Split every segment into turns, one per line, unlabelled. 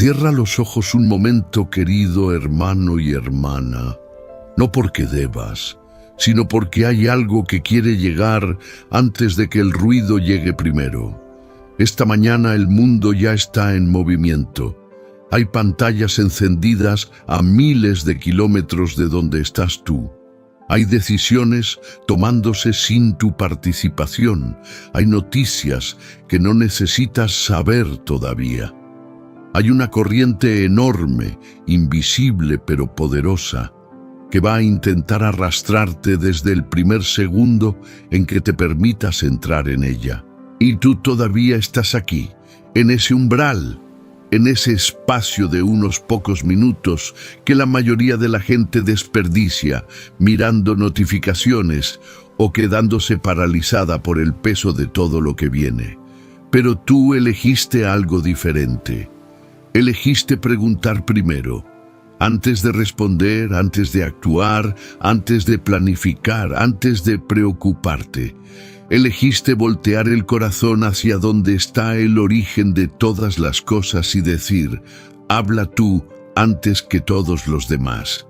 Cierra los ojos un momento, querido hermano y hermana, no porque debas, sino porque hay algo que quiere llegar antes de que el ruido llegue primero. Esta mañana el mundo ya está en movimiento. Hay pantallas encendidas a miles de kilómetros de donde estás tú. Hay decisiones tomándose sin tu participación. Hay noticias que no necesitas saber todavía. Hay una corriente enorme, invisible pero poderosa, que va a intentar arrastrarte desde el primer segundo en que te permitas entrar en ella. Y tú todavía estás aquí, en ese umbral, en ese espacio de unos pocos minutos que la mayoría de la gente desperdicia mirando notificaciones o quedándose paralizada por el peso de todo lo que viene. Pero tú elegiste algo diferente. Elegiste preguntar primero, antes de responder, antes de actuar, antes de planificar, antes de preocuparte. Elegiste voltear el corazón hacia donde está el origen de todas las cosas y decir, habla tú antes que todos los demás.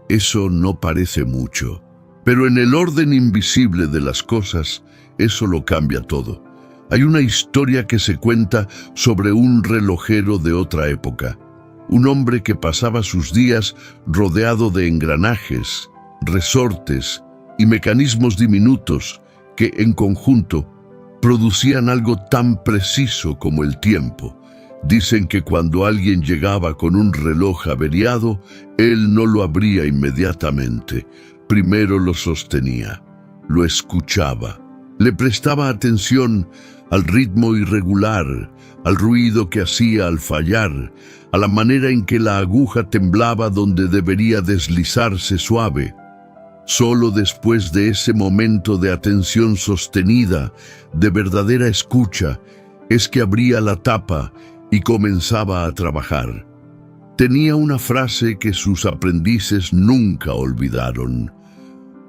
Eso no parece mucho, pero en el orden invisible de las cosas, eso lo cambia todo. Hay una historia que se cuenta sobre un relojero de otra época, un hombre que pasaba sus días rodeado de engranajes, resortes y mecanismos diminutos que en conjunto producían algo tan preciso como el tiempo. Dicen que cuando alguien llegaba con un reloj averiado, él no lo abría inmediatamente. Primero lo sostenía, lo escuchaba, le prestaba atención al ritmo irregular, al ruido que hacía al fallar, a la manera en que la aguja temblaba donde debería deslizarse suave. Solo después de ese momento de atención sostenida, de verdadera escucha, es que abría la tapa y comenzaba a trabajar. Tenía una frase que sus aprendices nunca olvidaron.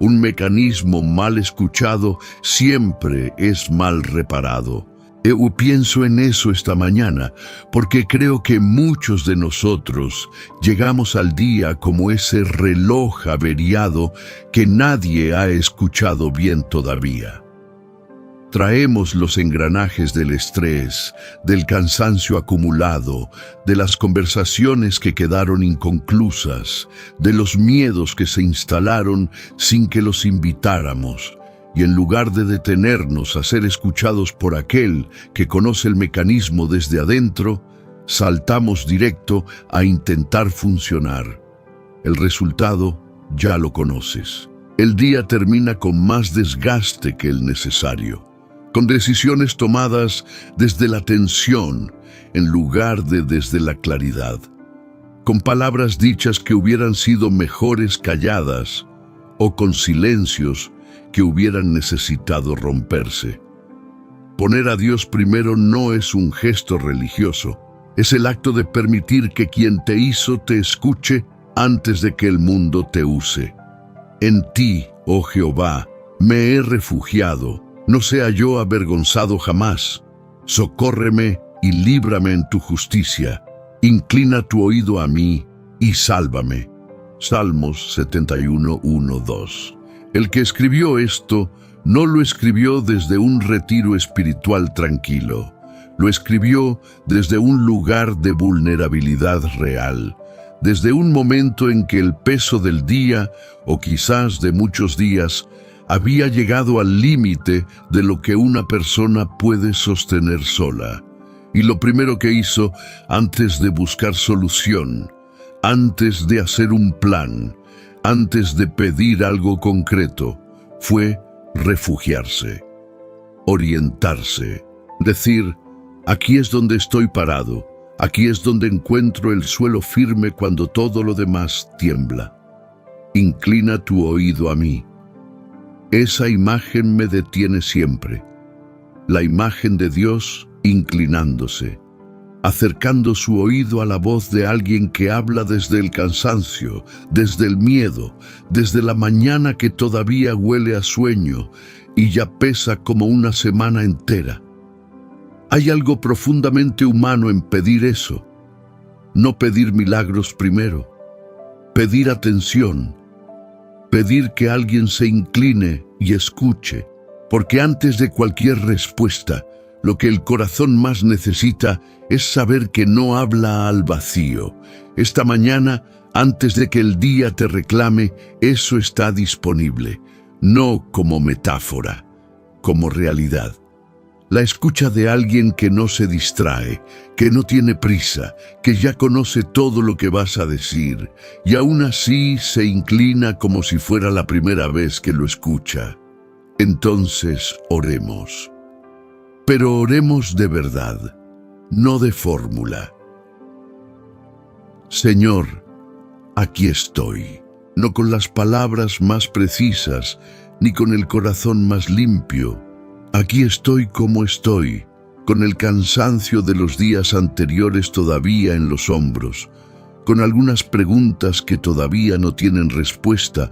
Un mecanismo mal escuchado siempre es mal reparado. Yo pienso en eso esta mañana, porque creo que muchos de nosotros llegamos al día como ese reloj averiado que nadie ha escuchado bien todavía. Traemos los engranajes del estrés, del cansancio acumulado, de las conversaciones que quedaron inconclusas, de los miedos que se instalaron sin que los invitáramos. Y en lugar de detenernos a ser escuchados por aquel que conoce el mecanismo desde adentro, saltamos directo a intentar funcionar. El resultado ya lo conoces. El día termina con más desgaste que el necesario, con decisiones tomadas desde la tensión en lugar de desde la claridad, con palabras dichas que hubieran sido mejores calladas o con silencios que hubieran necesitado romperse. Poner a Dios primero no es un gesto religioso, es el acto de permitir que quien te hizo te escuche antes de que el mundo te use. En ti, oh Jehová, me he refugiado, no sea yo avergonzado jamás. Socórreme y líbrame en tu justicia. Inclina tu oído a mí y sálvame. Salmos 71, 1, 2. El que escribió esto no lo escribió desde un retiro espiritual tranquilo. Lo escribió desde un lugar de vulnerabilidad real, desde un momento en que el peso del día, o quizás de muchos días, había llegado al límite de lo que una persona puede sostener sola. Y lo primero que hizo, antes de buscar solución, antes de hacer un plan, antes de pedir algo concreto, fue refugiarse, orientarse, decir, aquí es donde estoy parado, aquí es donde encuentro el suelo firme cuando todo lo demás tiembla. Inclina tu oído a mí. Esa imagen me detiene siempre, la imagen de Dios inclinándose, acercando su oído a la voz de alguien que habla desde el cansancio, desde el miedo, desde la mañana que todavía huele a sueño y ya pesa como una semana entera. Hay algo profundamente humano en pedir eso. no pedir milagros primero, pedir atención, pedir que alguien se incline y escuche, porque antes de cualquier respuesta, lo que el corazón más necesita es saber que no habla al vacío. Esta mañana, antes de que el día te reclame, eso está disponible, no como metáfora, como realidad. La escucha de alguien que no se distrae, que no tiene prisa, que ya conoce todo lo que vas a decir, y aún así se inclina como si fuera la primera vez que lo escucha. Entonces oremos. Pero oremos de verdad, no de fórmula. Señor, aquí estoy, no con las palabras más precisas, ni con el corazón más limpio. Aquí estoy como estoy, con el cansancio de los días anteriores todavía en los hombros, con algunas preguntas que todavía no tienen respuesta,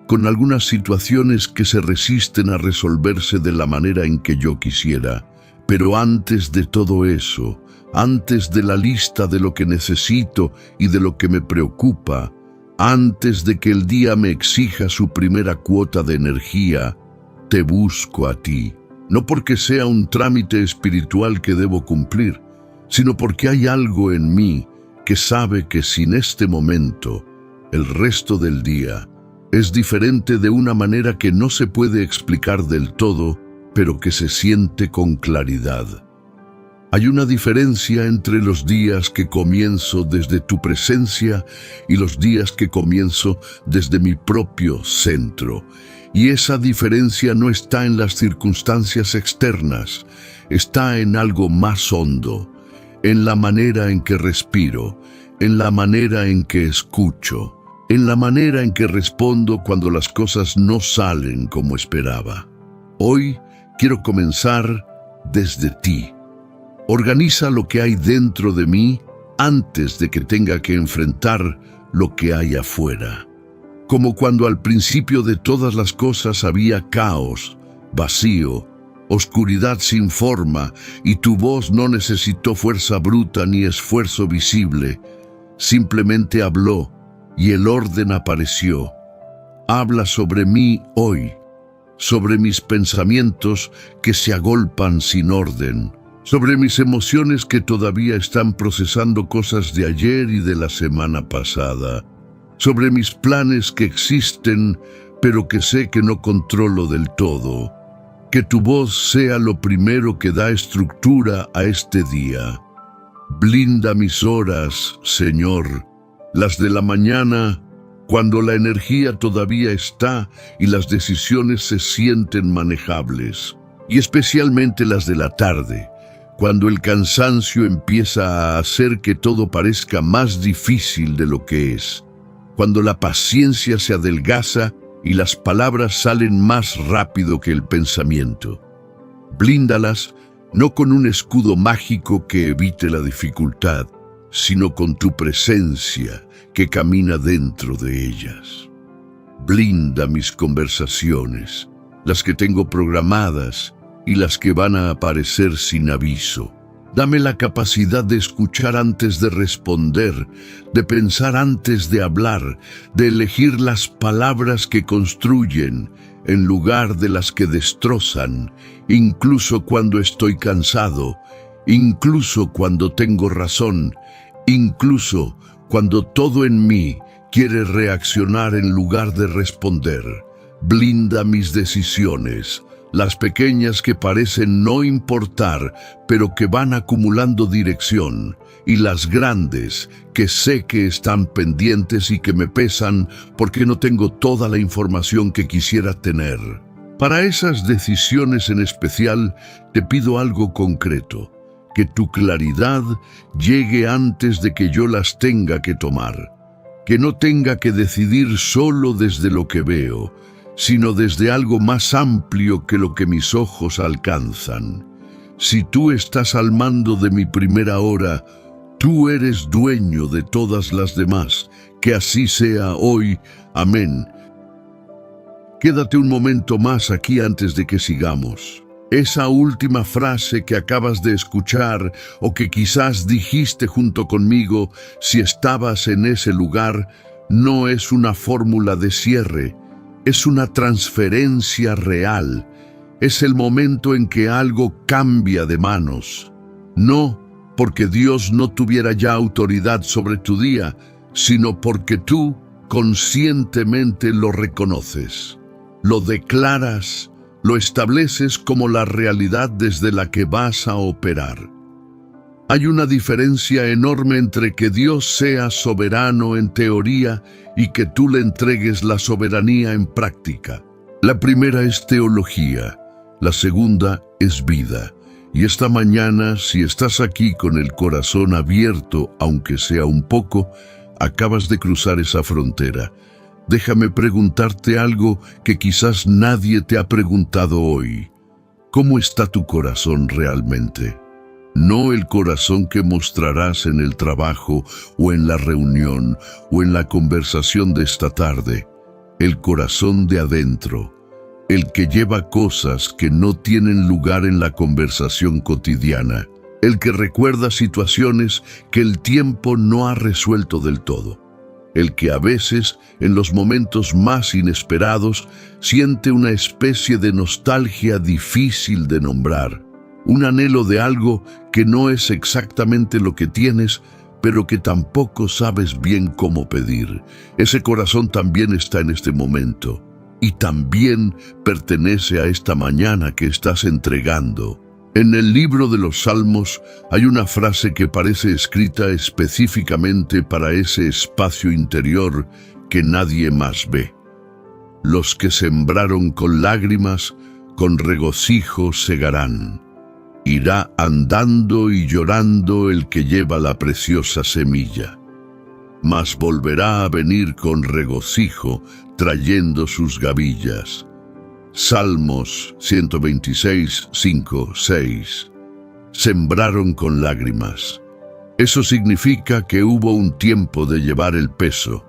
con algunas situaciones que se resisten a resolverse de la manera en que yo quisiera. Pero antes de todo eso, antes de la lista de lo que necesito y de lo que me preocupa, antes de que el día me exija su primera cuota de energía, te busco a ti. No porque sea un trámite espiritual que debo cumplir, sino porque hay algo en mí que sabe que sin este momento, el resto del día es diferente de una manera que no se puede explicar del todo, pero que se siente con claridad. Hay una diferencia entre los días que comienzo desde tu presencia y los días que comienzo desde mi propio centro. Y esa diferencia no está en las circunstancias externas, está en algo más hondo, en la manera en que respiro, en la manera en que escucho, en la manera en que respondo cuando las cosas no salen como esperaba. Hoy quiero comenzar desde ti. Organiza lo que hay dentro de mí antes de que tenga que enfrentar lo que hay afuera. Como cuando al principio de todas las cosas había caos, vacío, oscuridad sin forma, y tu voz no necesitó fuerza bruta ni esfuerzo visible. Simplemente habló y el orden apareció. Habla sobre mí hoy, sobre mis pensamientos que se agolpan sin orden, sobre mis emociones que todavía están procesando cosas de ayer y de la semana pasada, sobre mis planes que existen, pero que sé que no controlo del todo. Que tu voz sea lo primero que da estructura a este día. Blinda mis horas, Señor, las de la mañana, cuando la energía todavía está y las decisiones se sienten manejables, y especialmente las de la tarde, cuando el cansancio empieza a hacer que todo parezca más difícil de lo que es, cuando la paciencia se adelgaza y las palabras salen más rápido que el pensamiento. Blíndalas no con un escudo mágico que evite la dificultad, sino con tu presencia que camina dentro de ellas. Blinda mis conversaciones, las que tengo programadas y las que van a aparecer sin aviso. Dame la capacidad de escuchar antes de responder, de pensar antes de hablar, de elegir las palabras que construyen en lugar de las que destrozan, incluso cuando estoy cansado, incluso cuando tengo razón, incluso cuando todo en mí quiere reaccionar en lugar de responder. Blinda mis decisiones, las pequeñas que parecen no importar, pero que van acumulando dirección, y las grandes que sé que están pendientes y que me pesan porque no tengo toda la información que quisiera tener. Para esas decisiones en especial, te pido algo concreto, que tu claridad llegue antes de que yo las tenga que tomar, que no tenga que decidir solo desde lo que veo, sino desde algo más amplio que lo que mis ojos alcanzan. Si tú estás al mando de mi primera hora, tú eres dueño de todas las demás. Que así sea hoy. Amén. Quédate un momento más aquí antes de que sigamos. Esa última frase que acabas de escuchar o que quizás dijiste junto conmigo si estabas en ese lugar, no es una fórmula de cierre, es una transferencia real. Es el momento en que algo cambia de manos. No porque Dios no tuviera ya autoridad sobre tu día, sino porque tú conscientemente lo reconoces, lo declaras, lo estableces como la realidad desde la que vas a operar. Hay una diferencia enorme entre que Dios sea soberano en teoría y que tú le entregues la soberanía en práctica. La primera es teología, la segunda es vida. Y esta mañana, si estás aquí con el corazón abierto, aunque sea un poco, acabas de cruzar esa frontera. Déjame preguntarte algo que quizás nadie te ha preguntado hoy. ¿Cómo está tu corazón realmente? No el corazón que mostrarás en el trabajo o en la reunión o en la conversación de esta tarde. El corazón de adentro, el que lleva cosas que no tienen lugar en la conversación cotidiana, el que recuerda situaciones que el tiempo no ha resuelto del todo. El que a veces, en los momentos más inesperados, siente una especie de nostalgia difícil de nombrar, un anhelo de algo que no es exactamente lo que tienes, pero que tampoco sabes bien cómo pedir. Ese corazón también está en este momento, y también pertenece a esta mañana que estás entregando. En el libro de los Salmos hay una frase que parece escrita específicamente para ese espacio interior que nadie más ve. Los que sembraron con lágrimas, con regocijo segarán. Irá andando y llorando el que lleva la preciosa semilla. Mas volverá a venir con regocijo, trayendo sus gavillas. Salmos 126, 5, 6. Sembraron con lágrimas. Eso significa que hubo un tiempo de llevar el peso,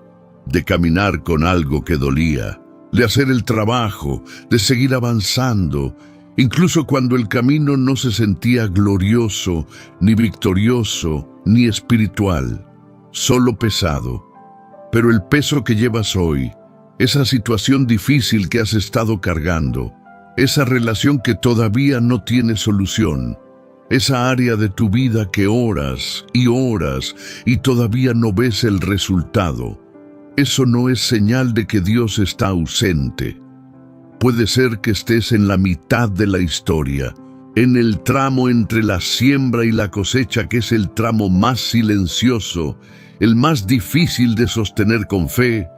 de caminar con algo que dolía, de hacer el trabajo, de seguir avanzando, incluso cuando el camino no se sentía glorioso, ni victorioso, ni espiritual, solo pesado. Pero el peso que llevas hoy, esa situación difícil que has estado cargando, esa relación que todavía no tiene solución, esa área de tu vida que oras y todavía no ves el resultado, eso no es señal de que Dios está ausente. Puede ser que estés en la mitad de la historia, en el tramo entre la siembra y la cosecha, que es el tramo más silencioso, el más difícil de sostener con fe,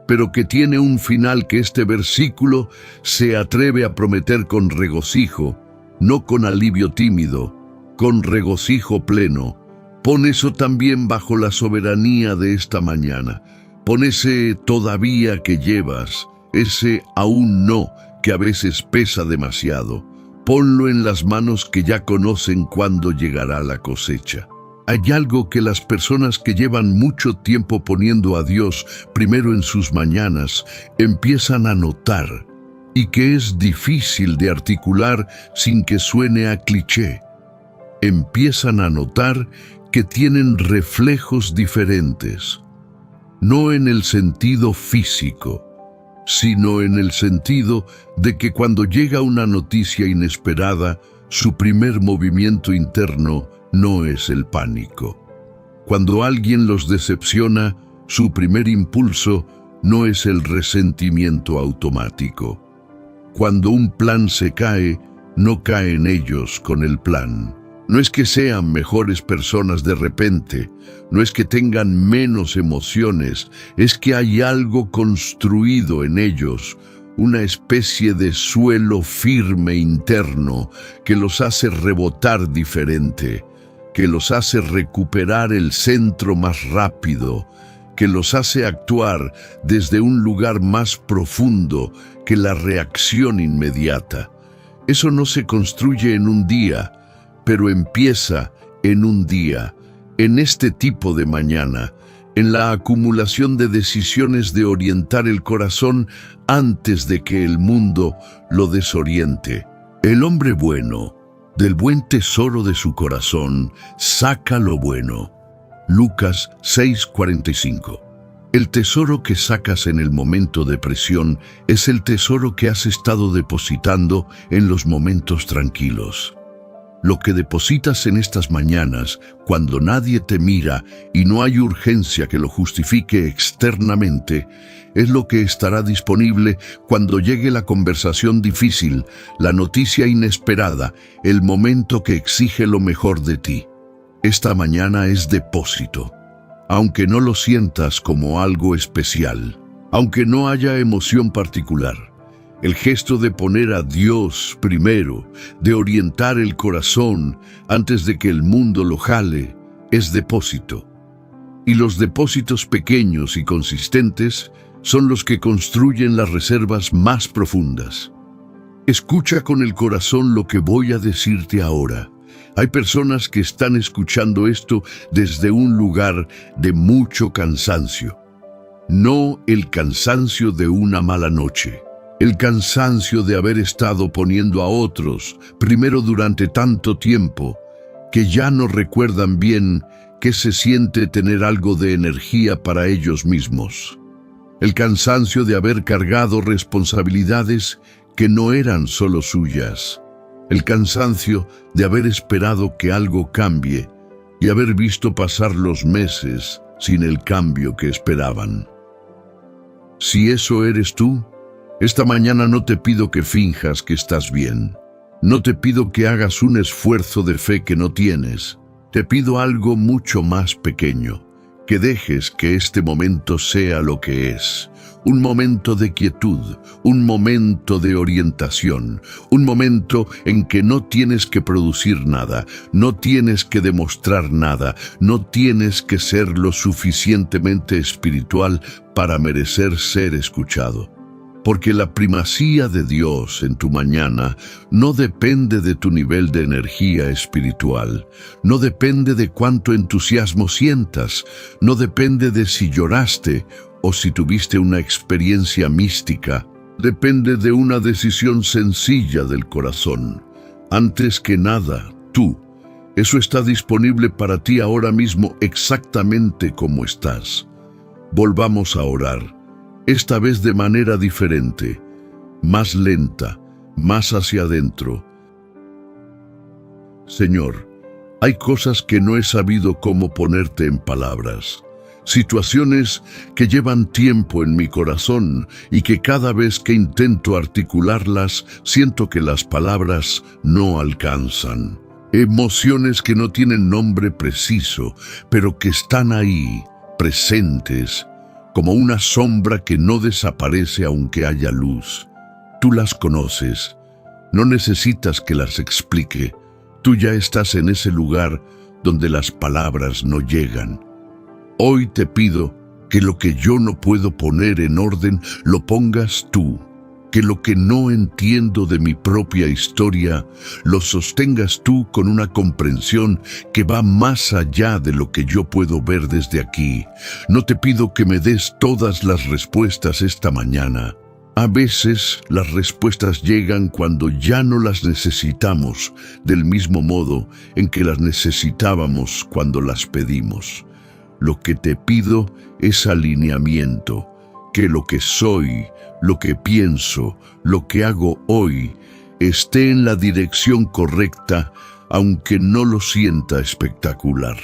pero que tiene un final que este versículo se atreve a prometer con regocijo, no con alivio tímido, con regocijo pleno. Pon eso también bajo la soberanía de esta mañana. Pon ese todavía que llevas, ese aún no, que a veces pesa demasiado. Ponlo en las manos que ya conocen cuándo llegará la cosecha. Hay algo que las personas que llevan mucho tiempo poniendo a Dios primero en sus mañanas empiezan a notar, y que es difícil de articular sin que suene a cliché. Empiezan a notar que tienen reflejos diferentes, no en el sentido físico, sino en el sentido de que cuando llega una noticia inesperada, su primer movimiento interno no es el pánico. Cuando alguien los decepciona, su primer impulso no es el resentimiento automático. Cuando un plan se cae, no caen ellos con el plan. No es que sean mejores personas de repente, no es que tengan menos emociones, es que hay algo construido en ellos, una especie de suelo firme interno que los hace rebotar diferente, que los hace recuperar el centro más rápido, que los hace actuar desde un lugar más profundo que la reacción inmediata. Eso no se construye en un día, pero empieza en un día, en este tipo de mañana, en la acumulación de decisiones de orientar el corazón antes de que el mundo lo desoriente. El hombre bueno, del buen tesoro de su corazón, saca lo bueno. Lucas 6:45. El tesoro que sacas en el momento de presión es el tesoro que has estado depositando en los momentos tranquilos. Lo que depositas en estas mañanas, cuando nadie te mira y no hay urgencia que lo justifique externamente, es lo que estará disponible cuando llegue la conversación difícil, la noticia inesperada, el momento que exige lo mejor de ti. Esta mañana es depósito. Aunque no lo sientas como algo especial, aunque no haya emoción particular, el gesto de poner a Dios primero, de orientar el corazón antes de que el mundo lo jale, es depósito. Y los depósitos pequeños y consistentes son los que construyen las reservas más profundas. Escucha con el corazón lo que voy a decirte ahora. Hay personas que están escuchando esto desde un lugar de mucho cansancio. No el cansancio de una mala noche. El cansancio de haber estado poniendo a otros primero durante tanto tiempo que ya no recuerdan bien qué se siente tener algo de energía para ellos mismos. El cansancio de haber cargado responsabilidades que no eran solo suyas. El cansancio de haber esperado que algo cambie y haber visto pasar los meses sin el cambio que esperaban. Si eso eres tú, esta mañana no te pido que finjas que estás bien. No te pido que hagas un esfuerzo de fe que no tienes. Te pido algo mucho más pequeño, que dejes que este momento sea lo que es. Un momento de quietud, un momento de orientación, un momento en que no tienes que producir nada, no tienes que demostrar nada, no tienes que ser lo suficientemente espiritual para merecer ser escuchado. Porque la primacía de Dios en tu mañana no depende de tu nivel de energía espiritual, no depende de cuánto entusiasmo sientas, no depende de si lloraste o si tuviste una experiencia mística, depende de una decisión sencilla del corazón. Antes que nada, tú. Eso está disponible para ti ahora mismo exactamente como estás. Volvamos a orar. Esta vez de manera diferente, más lenta, más hacia adentro. Señor, hay cosas que no he sabido cómo ponerte en palabras, situaciones que llevan tiempo en mi corazón y que cada vez que intento articularlas, siento que las palabras no alcanzan. Emociones que no tienen nombre preciso, pero que están ahí, presentes, como una sombra que no desaparece aunque haya luz. Tú las conoces, no necesitas que las explique. Tú ya estás en ese lugar donde las palabras no llegan. Hoy te pido que lo que yo no puedo poner en orden lo pongas tú, que lo que no entiendo de mi propia historia lo sostengas tú con una comprensión que va más allá de lo que yo puedo ver desde aquí. No te pido que me des todas las respuestas esta mañana. A veces las respuestas llegan cuando ya no las necesitamos, del mismo modo en que las necesitábamos cuando las pedimos. Lo que te pido es alineamiento, que lo que soy, lo que pienso, lo que hago hoy, esté en la dirección correcta, aunque no lo sienta espectacular.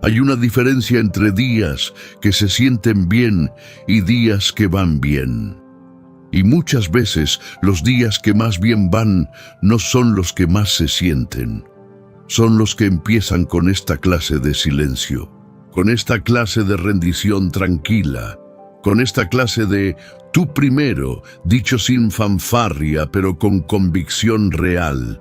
Hay una diferencia entre días que se sienten bien y días que van bien. Y muchas veces los días que más bien van no son los que más se sienten. Son los que empiezan con esta clase de silencio, con esta clase de rendición tranquila, con esta clase de tú primero, dicho sin fanfarria, pero con convicción real.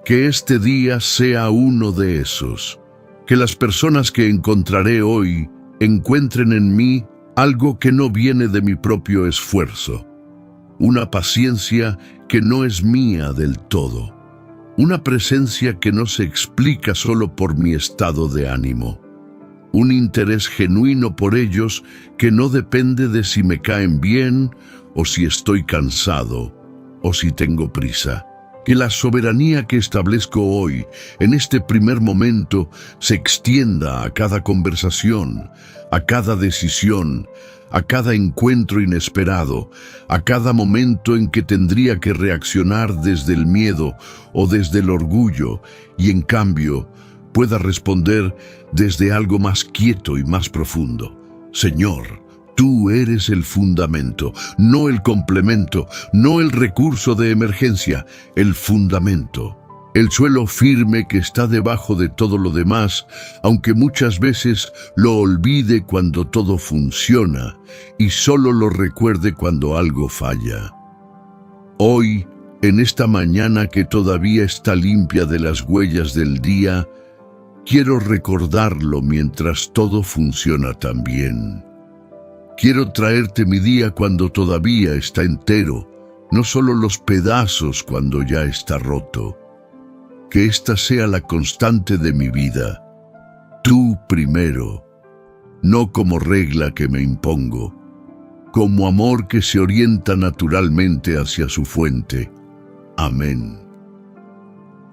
Que este día sea uno de esos. Que las personas que encontraré hoy encuentren en mí algo que no viene de mi propio esfuerzo. Una paciencia que no es mía del todo. Una presencia que no se explica solo por mi estado de ánimo. Un interés genuino por ellos que no depende de si me caen bien o si estoy cansado o si tengo prisa. Que la soberanía que establezco hoy, en este primer momento, se extienda a cada conversación, a cada decisión, a cada encuentro inesperado, a cada momento en que tendría que reaccionar desde el miedo o desde el orgullo, y en cambio pueda responder desde algo más quieto y más profundo. Señor, tú eres el fundamento, no el complemento, no el recurso de emergencia, el fundamento. El suelo firme que está debajo de todo lo demás, aunque muchas veces lo olvide cuando todo funciona y solo lo recuerde cuando algo falla. Hoy, en esta mañana que todavía está limpia de las huellas del día, quiero recordarlo mientras todo funciona tan bien. Quiero traerte mi día cuando todavía está entero, no solo los pedazos cuando ya está roto. Que esta sea la constante de mi vida. Tú primero, no como regla que me impongo, como amor que se orienta naturalmente hacia su fuente. Amén.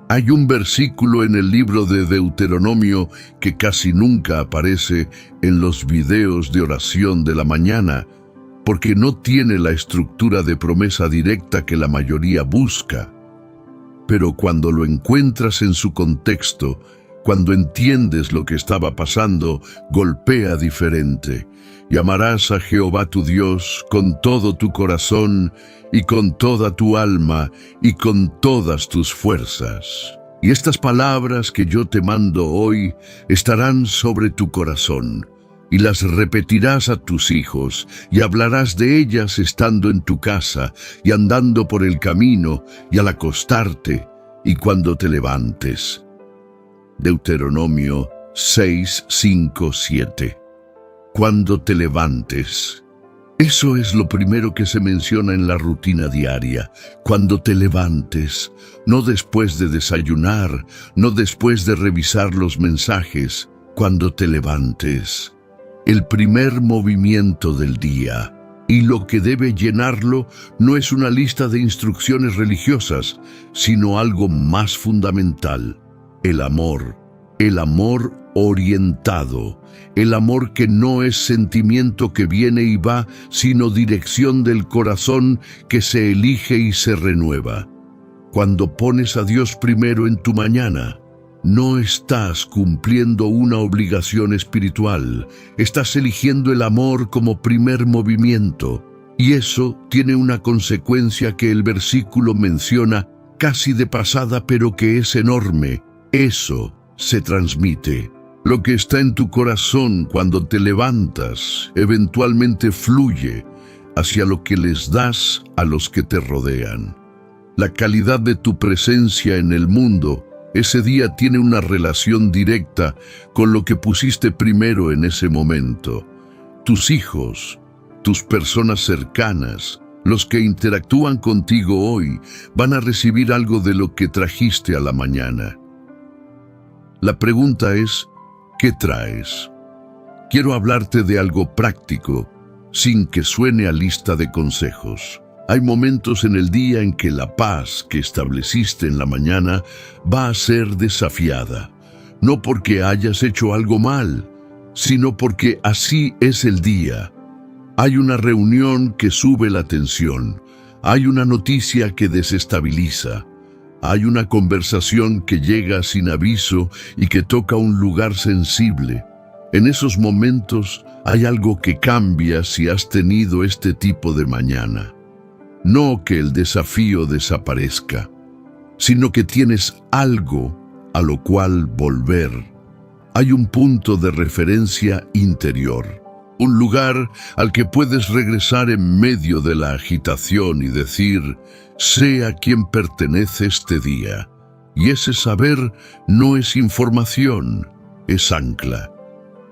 Hay un versículo en el libro de Deuteronomio que casi nunca aparece en los videos de oración de la mañana, porque no tiene la estructura de promesa directa que la mayoría busca. Pero cuando lo encuentras en su contexto, cuando entiendes lo que estaba pasando, golpea diferente. Llamarás a Jehová tu Dios con todo tu corazón y con toda tu alma y con todas tus fuerzas. Y estas palabras que yo te mando hoy estarán sobre tu corazón, y las repetirás a tus hijos, y hablarás de ellas estando en tu casa, y andando por el camino, y al acostarte, y cuando te levantes. Deuteronomio 6, 5, 7. Cuando te levantes. Eso es lo primero que se menciona en la rutina diaria. Cuando te levantes, no después de desayunar, no después de revisar los mensajes. Cuando te levantes. El primer movimiento del día, y lo que debe llenarlo no es una lista de instrucciones religiosas, sino algo más fundamental: el amor orientado, el amor que no es sentimiento que viene y va, sino dirección del corazón que se elige y se renueva. Cuando pones a Dios primero en tu mañana, no estás cumpliendo una obligación espiritual, estás eligiendo el amor como primer movimiento, y eso tiene una consecuencia que el versículo menciona casi de pasada, pero que es enorme. Eso se transmite. Lo que está en tu corazón cuando te levantas eventualmente fluye hacia lo que les das a los que te rodean. La calidad de tu presencia en el mundo ese día tiene una relación directa con lo que pusiste primero en ese momento. Tus hijos, tus personas cercanas, los que interactúan contigo hoy, van a recibir algo de lo que trajiste a la mañana. La pregunta es, ¿qué traes? Quiero hablarte de algo práctico, sin que suene a lista de consejos. Hay momentos en el día en que la paz que estableciste en la mañana va a ser desafiada, no porque hayas hecho algo mal, sino porque así es el día. Hay una reunión que sube la tensión, hay una noticia que desestabiliza, hay una conversación que llega sin aviso y que toca un lugar sensible. En esos momentos hay algo que cambia si has tenido este tipo de mañana. No que el desafío desaparezca, sino que tienes algo a lo cual volver. Hay un punto de referencia interior, un lugar al que puedes regresar en medio de la agitación y decir, sé a quién pertenece este día. Y ese saber no es información, es ancla.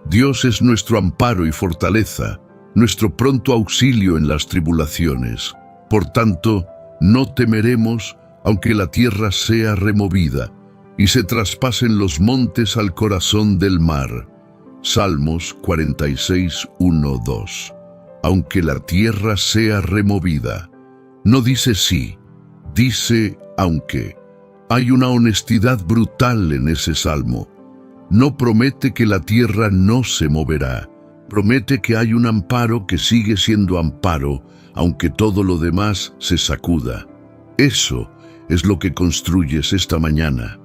Dios es nuestro amparo y fortaleza, nuestro pronto auxilio en las tribulaciones. Por tanto, no temeremos, aunque la tierra sea removida, y se traspasen los montes al corazón del mar. Salmos 46, 1, 2. Aunque la tierra sea removida. No dice sí, Dice aunque. Hay una honestidad brutal en ese salmo. No promete que la tierra no se moverá. Promete que hay un amparo que sigue siendo amparo, aunque todo lo demás se sacuda. Eso es lo que construyes esta mañana.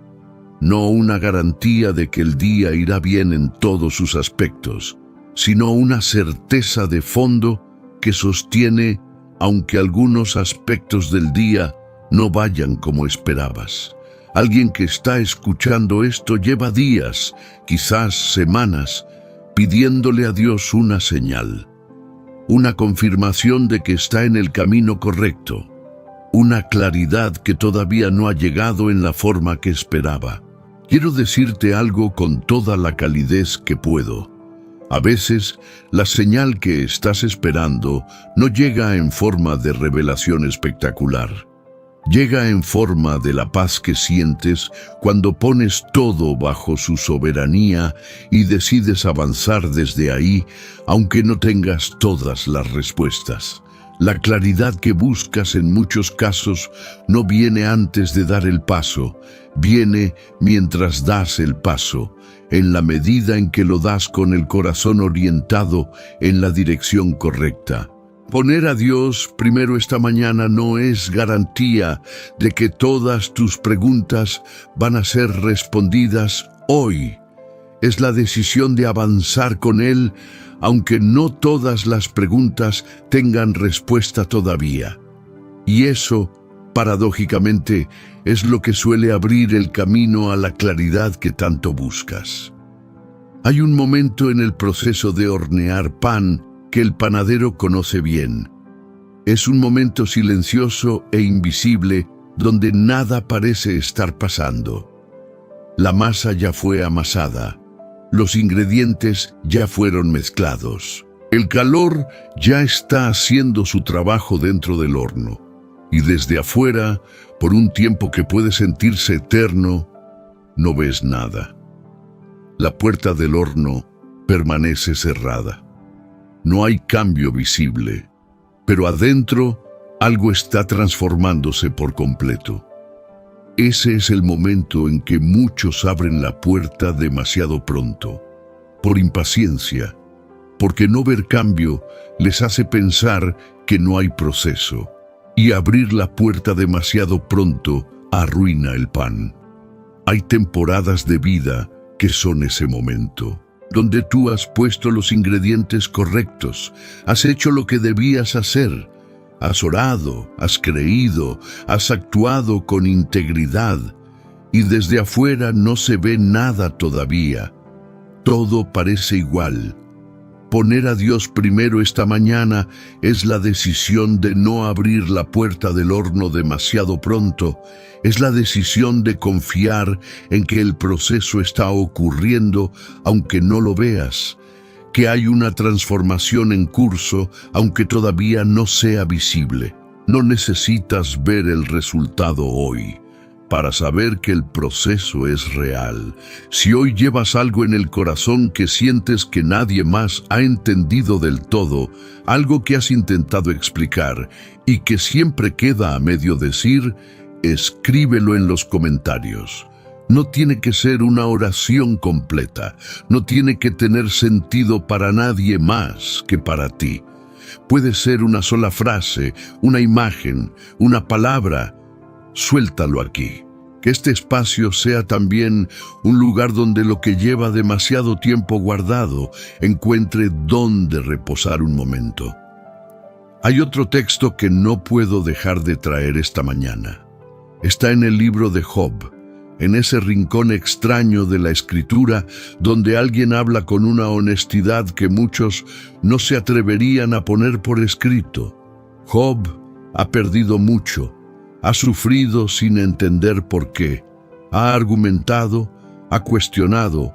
No una garantía de que el día irá bien en todos sus aspectos, sino una certeza de fondo que sostiene aunque algunos aspectos del día no vayan como esperabas. Alguien que está escuchando esto lleva días, quizás semanas, pidiéndole a Dios una señal, una confirmación de que está en el camino correcto, una claridad que todavía no ha llegado en la forma que esperaba. Quiero decirte algo con toda la calidez que puedo. A veces, la señal que estás esperando no llega en forma de revelación espectacular. Llega en forma de la paz que sientes cuando pones todo bajo su soberanía y decides avanzar desde ahí, aunque no tengas todas las respuestas. La claridad que buscas en muchos casos no viene antes de dar el paso, viene mientras das el paso, en la medida en que lo das con el corazón orientado en la dirección correcta. Poner a Dios primero esta mañana no es garantía de que todas tus preguntas van a ser respondidas hoy. Es la decisión de avanzar con Él, aunque no todas las preguntas tengan respuesta todavía. Y eso, paradójicamente, es lo que suele abrir el camino a la claridad que tanto buscas. Hay un momento en el proceso de hornear pan que el panadero conoce bien. Es un momento silencioso e invisible donde nada parece estar pasando. La masa ya fue amasada. Los ingredientes ya fueron mezclados. El calor ya está haciendo su trabajo dentro del horno. Y desde afuera, por un tiempo que puede sentirse eterno, no ves nada. La puerta del horno permanece cerrada. No hay cambio visible, pero adentro algo está transformándose por completo. Ese es el momento en que muchos abren la puerta demasiado pronto, por impaciencia, porque no ver cambio les hace pensar que no hay proceso, y abrir la puerta demasiado pronto arruina el pan. Hay temporadas de vida que son ese momento, donde tú has puesto los ingredientes correctos, has hecho lo que debías hacer, has orado, has creído, has actuado con integridad, y desde afuera no se ve nada todavía. Todo parece igual. Poner a Dios primero esta mañana es la decisión de no abrir la puerta del horno demasiado pronto. Es la decisión de confiar en que el proceso está ocurriendo aunque no lo veas, que hay una transformación en curso aunque todavía no sea visible. No necesitas ver el resultado hoy para saber que el proceso es real. Si hoy llevas algo en el corazón que sientes que nadie más ha entendido del todo, algo que has intentado explicar y que siempre queda a medio decir, escríbelo en los comentarios. No tiene que ser una oración completa, no tiene que tener sentido para nadie más que para ti. Puede ser una sola frase, una imagen, una palabra. Suéltalo aquí. Que este espacio sea también un lugar donde lo que lleva demasiado tiempo guardado encuentre dónde reposar un momento. Hay otro texto que no puedo dejar de traer esta mañana. Está en el libro de Job, en ese rincón extraño de la Escritura donde alguien habla con una honestidad que muchos no se atreverían a poner por escrito. Job ha perdido mucho. Ha sufrido sin entender por qué, ha argumentado, ha cuestionado,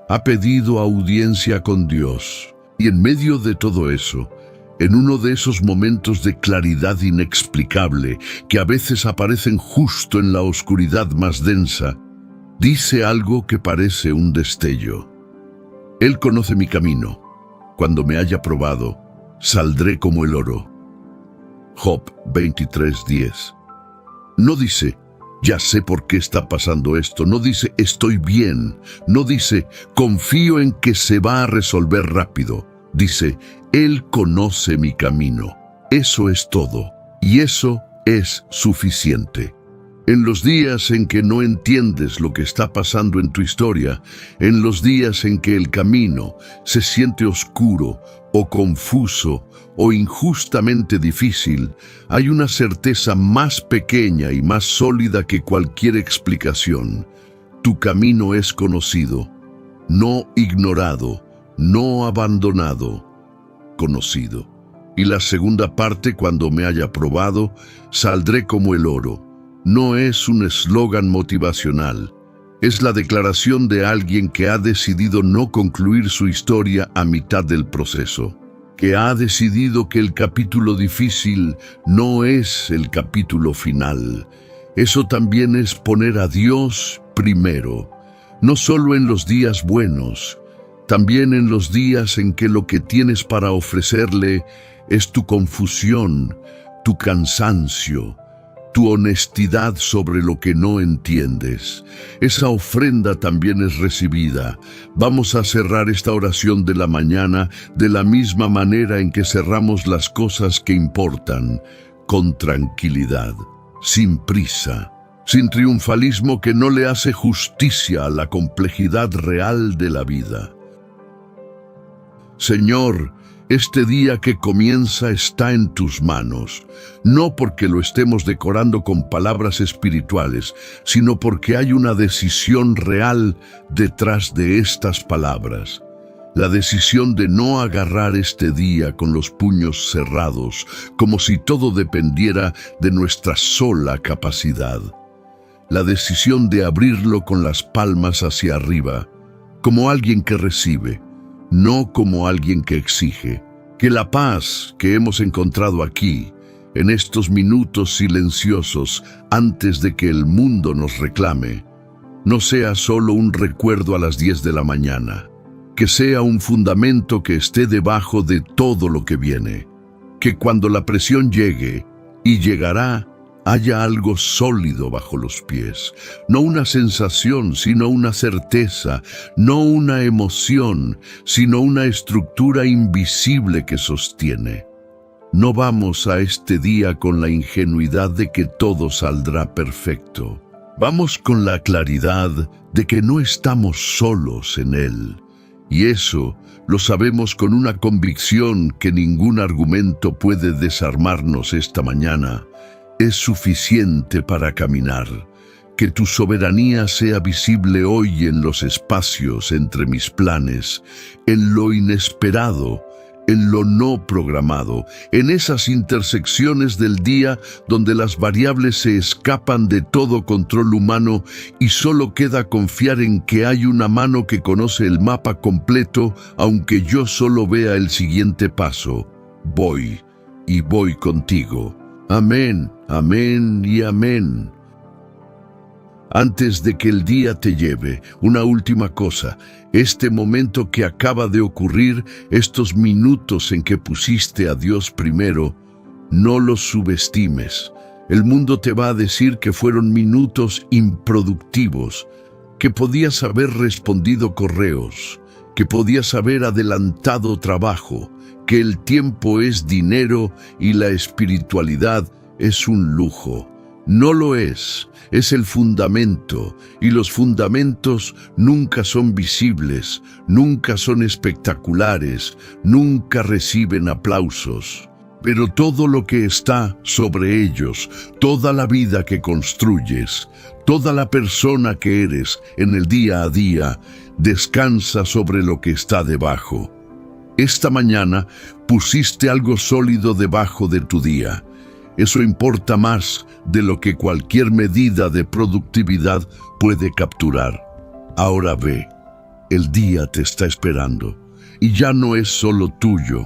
ha pedido audiencia con Dios. Y en medio de todo eso, en uno de esos momentos de claridad inexplicable que a veces aparecen justo en la oscuridad más densa, dice algo que parece un destello. Él conoce mi camino. Cuando me haya probado, saldré como el oro. Job 23:10. No dice, ya sé por qué está pasando esto. No dice, estoy bien. No dice, confío en que se va a resolver rápido. Dice, Él conoce mi camino. Eso es todo. Y eso es suficiente. En los días en que no entiendes lo que está pasando en tu historia, en los días en que el camino se siente oscuro o confuso o injustamente difícil, hay una certeza más pequeña y más sólida que cualquier explicación. Tu camino es conocido, no ignorado, no abandonado, conocido. Y la segunda parte, cuando me haya probado, saldré como el oro. No es un eslogan motivacional, es la declaración de alguien que ha decidido no concluir su historia a mitad del proceso, que ha decidido que el capítulo difícil no es el capítulo final. Eso también es poner a Dios primero, no solo en los días buenos, también en los días en que lo que tienes para ofrecerle es tu confusión, tu cansancio, tu honestidad sobre lo que no entiendes. Esa ofrenda también es recibida. Vamos a cerrar esta oración de la mañana de la misma manera en que cerramos las cosas que importan, con tranquilidad, sin prisa, sin triunfalismo que no le hace justicia a la complejidad real de la vida. Señor, este día que comienza está en tus manos, no porque lo estemos decorando con palabras espirituales, sino porque hay una decisión real detrás de estas palabras. La decisión de no agarrar este día con los puños cerrados, como si todo dependiera de nuestra sola capacidad. La decisión de abrirlo con las palmas hacia arriba, como alguien que recibe, no como alguien que exige. Que la paz que hemos encontrado aquí, en estos minutos silenciosos antes de que el mundo nos reclame, no sea solo un recuerdo a las 10 de la mañana, que sea un fundamento que esté debajo de todo lo que viene, que cuando la presión llegue, y llegará, haya algo sólido bajo los pies, no una sensación, sino una certeza, no una emoción, sino una estructura invisible que sostiene. No vamos a este día con la ingenuidad de que todo saldrá perfecto. Vamos con la claridad de que no estamos solos en él. Y eso lo sabemos con una convicción que ningún argumento puede desarmarnos esta mañana. Es suficiente para caminar. Que tu soberanía sea visible hoy en los espacios entre mis planes, en lo inesperado, en lo no programado, en esas intersecciones del día donde las variables se escapan de todo control humano y solo queda confiar en que hay una mano que conoce el mapa completo, aunque yo solo vea el siguiente paso. Voy, y voy contigo. Amén, amén y amén. Antes de que el día te lleve, una última cosa. Este momento que acaba de ocurrir, estos minutos en que pusiste a Dios primero, no los subestimes. El mundo te va a decir que fueron minutos improductivos, que podías haber respondido correos, que podías haber adelantado trabajo, que el tiempo es dinero y la espiritualidad es un lujo. No lo es el fundamento, y los fundamentos nunca son visibles, nunca son espectaculares, nunca reciben aplausos. Pero todo lo que está sobre ellos, toda la vida que construyes, toda la persona que eres en el día a día, descansa sobre lo que está debajo. Esta mañana pusiste algo sólido debajo de tu día. Eso importa más de lo que cualquier medida de productividad puede capturar. Ahora ve, el día te está esperando, y ya no es solo tuyo,